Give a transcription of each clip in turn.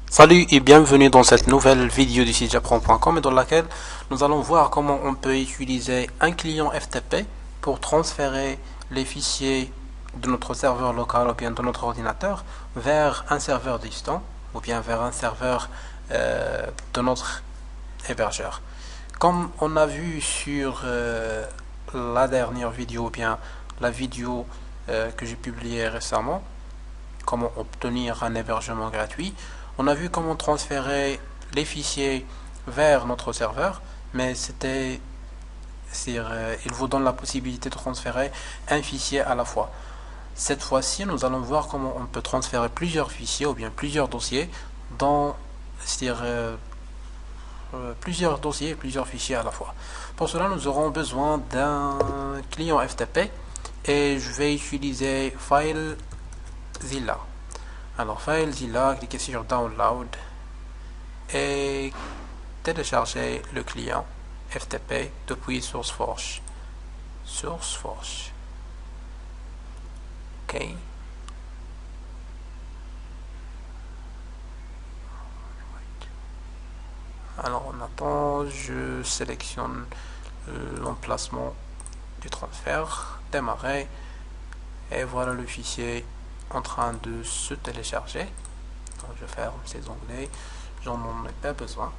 Salut et bienvenue dans cette nouvelle vidéo du site j'apprends.com et dans laquelle nous allons voir comment on peut utiliser un client FTP pour transférer les fichiers de notre serveur local ou bien de notre ordinateur vers un serveur distant ou bien vers un serveur de notre hébergeur. Comme on a vu sur la dernière vidéo ou bien la vidéo que j'ai publiée récemment, comment obtenir un hébergement gratuit. On a vu comment transférer les fichiers vers notre serveur, mais il vous donne la possibilité de transférer un fichier à la fois. Cette fois-ci, nous allons voir comment on peut transférer plusieurs fichiers ou bien plusieurs dossiers dans plusieurs dossiers et plusieurs fichiers à la fois. Pour cela, nous aurons besoin d'un client FTP et je vais utiliser FileZilla. Alors, FileZilla, cliquez sur Download et télécharger le client FTP depuis SourceForge. SourceForge. OK. Alors, on attend, je sélectionne l'emplacement du transfert, démarrer, et voilà le fichier en train de se télécharger. Donc, je ferme ces onglets, j'en ai pas besoin.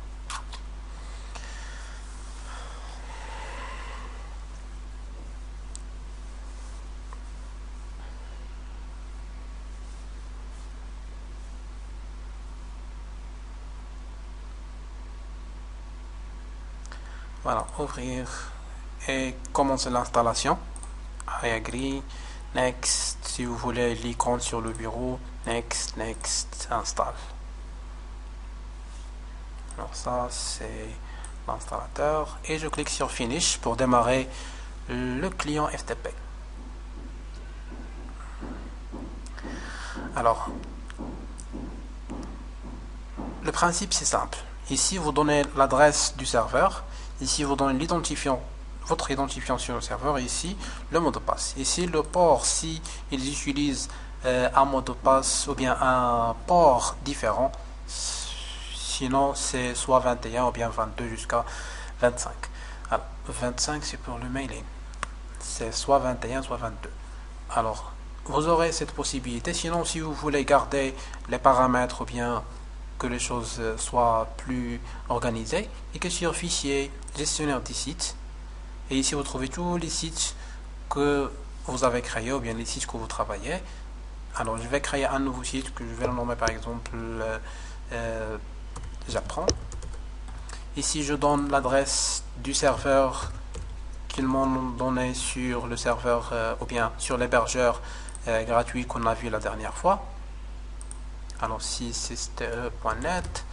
Voilà, ouvrir et commencer l'installation. I agree, next, si vous voulez l'icône sur le bureau, next, install. Alors ça c'est l'installateur et je clique sur finish pour démarrer le client FTP. Alors, le principe c'est simple. Ici vous donnez l'adresse du serveur, ici vous donnez l'identifiant, votre identifiant sur le serveur, et ici le mot de passe. Ici le port, si ils utilisent un mot de passe ou bien un port différent, sinon c'est soit 21 ou bien 22 jusqu'à 25. Alors 25 c'est pour le mailing, c'est soit 21 soit 22. Alors vous aurez cette possibilité. Sinon, si vous voulez garder les paramètres ou bien que les choses soient plus organisées, cliquez sur fichier gestionnaire des sites et ici vous trouvez tous les sites que vous avez créés ou bien les sites que vous travaillez. Alors je vais créer un nouveau site que je vais le nommer par exemple j'apprends. Ici je donne l'adresse du serveur qu'ils m'ont donné sur le serveur ou bien sur l'hébergeur gratuit qu'on a vu la dernière fois. Alors si c'est ste.net,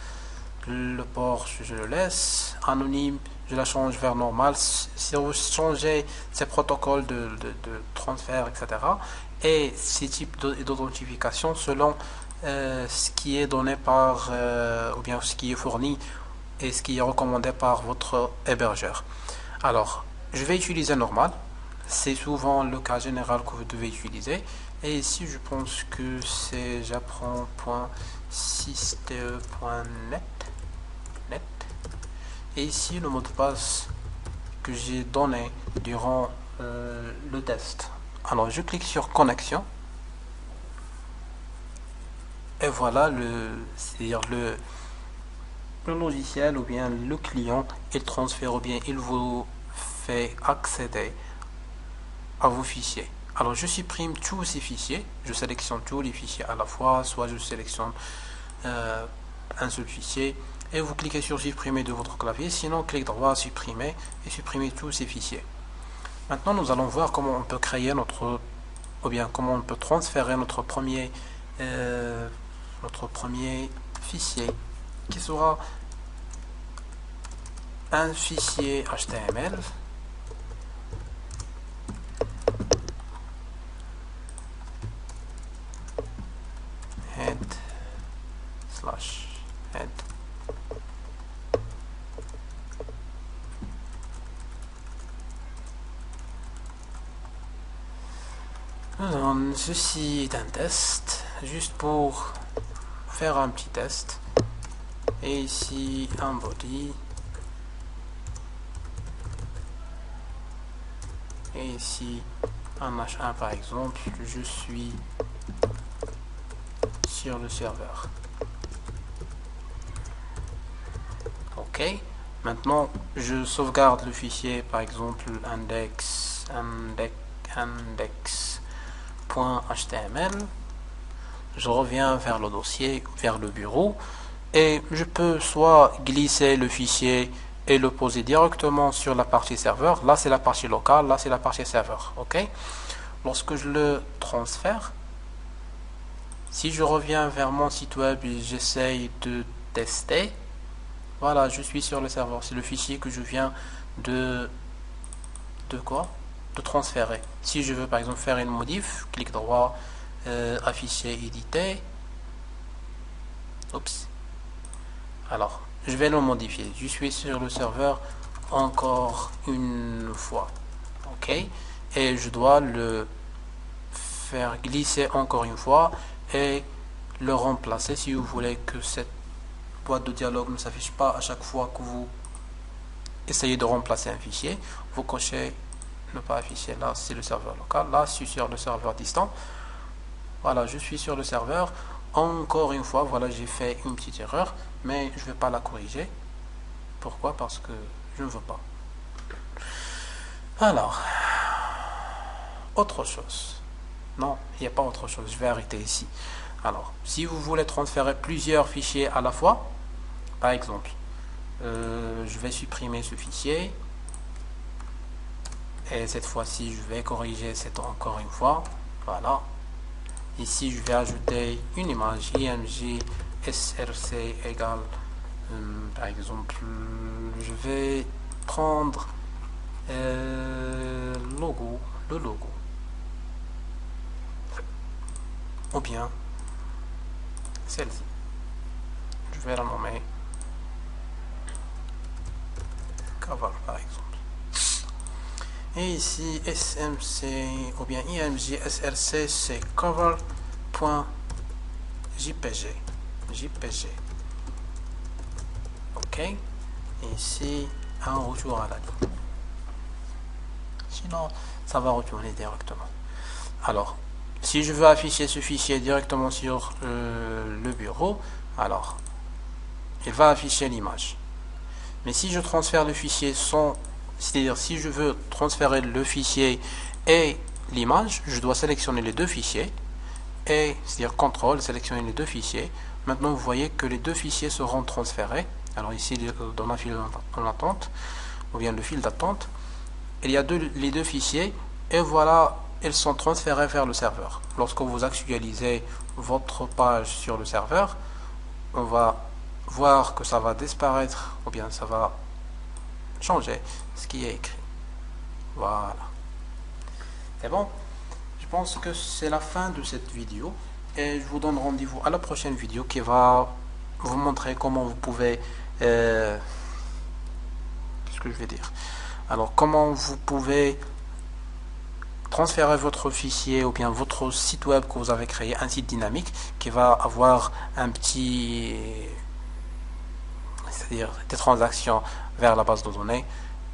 le port je le laisse, anonyme je la change vers normal. Si vous changez ces protocoles de transfert, etc. et ces types d'authentification selon ce qui est donné par ou bien ce qui est fourni et ce qui est recommandé par votre hébergeur. Alors je vais utiliser normal, c'est souvent le cas général que vous devez utiliser. Et ici, je pense que c'est j'apprends.syste.net. Et ici, le mot de passe que j'ai donné durant le test. Alors, je clique sur connexion. Et voilà, c'est-à-dire le logiciel ou bien le client, il transfère ou bien il vous fait accéder à vos fichiers. Alors je supprime tous ces fichiers, je sélectionne tous les fichiers à la fois, soit je sélectionne un seul fichier et vous cliquez sur supprimer de votre clavier, sinon clic droit supprimer et supprimer tous ces fichiers. Maintenant nous allons voir comment on peut créer notre, ou bien comment on peut transférer notre premier fichier qui sera un fichier HTML. Head. Ceci est un test, juste pour faire un petit test. et ici un body, et ici un H1 par exemple. Je suis sur le serveur. Ok, maintenant je sauvegarde le fichier, par exemple index.html. Je reviens vers le dossier, vers le bureau, et je peux soit glisser le fichier et le poser directement sur la partie serveur. Là c'est la partie locale, là c'est la partie serveur. Ok, lorsque je le transfère, si je reviens vers mon site web et j'essaye de tester, voilà, je suis sur le serveur. C'est le fichier que je viens de transférer. Si je veux par exemple faire une modif, clic droit, afficher, éditer. Oups. Alors, je vais le modifier. Je suis sur le serveur encore une fois. Ok. Et je dois le faire glisser encore une fois et le remplacer si vous voulez que cette boîte de dialogue ne s'affiche pas à chaque fois que vous essayez de remplacer un fichier. Vous cochez ne pas afficher. Là c'est le serveur local, là je suis sur le serveur distant. Voilà, je suis sur le serveur encore une fois. Voilà, j'ai fait une petite erreur, mais je ne vais pas la corriger. Pourquoi? Parce que je ne veux pas. Alors, autre chose. Non, il n'y a pas autre chose. Je vais arrêter ici. Alors, si vous voulez transférer plusieurs fichiers à la fois, par exemple, je vais supprimer ce fichier. Et cette fois-ci, je vais corriger cette encore une fois. Voilà. Ici, je vais ajouter une image img src égale, par exemple, je vais prendre le logo, ou bien celle-ci. Je vais la nommer cover par exemple. Et ici smc ou bien img src c'est cover.jpg. Ok. Et ici un retour à la ligne. Sinon ça va retourner directement. Alors si je veux afficher ce fichier directement sur le bureau, alors il va afficher l'image. Mais si je transfère le fichier sans, c'est-à-dire si je veux transférer le fichier et l'image, je dois sélectionner les deux fichiers et, c'est-à-dire CTRL, sélectionner les deux fichiers. Maintenant vous voyez que les deux fichiers seront transférés. Alors ici dans la file d'attente, ou bien le fil d'attente, il y a les deux fichiers et voilà, ils sont transférés vers le serveur. Lorsque vous actualisez votre page sur le serveur, on va voir que ça va disparaître ou bien ça va changer ce qui est écrit. Voilà. C'est bon. Je pense que c'est la fin de cette vidéo et je vous donne rendez-vous à la prochaine vidéo qui va vous montrer comment vous pouvez qu'est-ce que je vais dire, alors comment vous pouvez transférer votre fichier ou bien votre site web que vous avez créé, un site dynamique qui va avoir un petit, c'est-à-dire des transactions vers la base de données,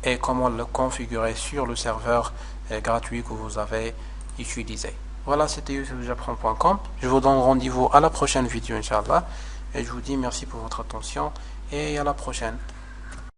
et comment le configurer sur le serveur gratuit que vous avez utilisé. Voilà, c'était youtubejapprends.com. Je vous donne rendez-vous à la prochaine vidéo, Inch'Allah, et je vous dis merci pour votre attention et à la prochaine.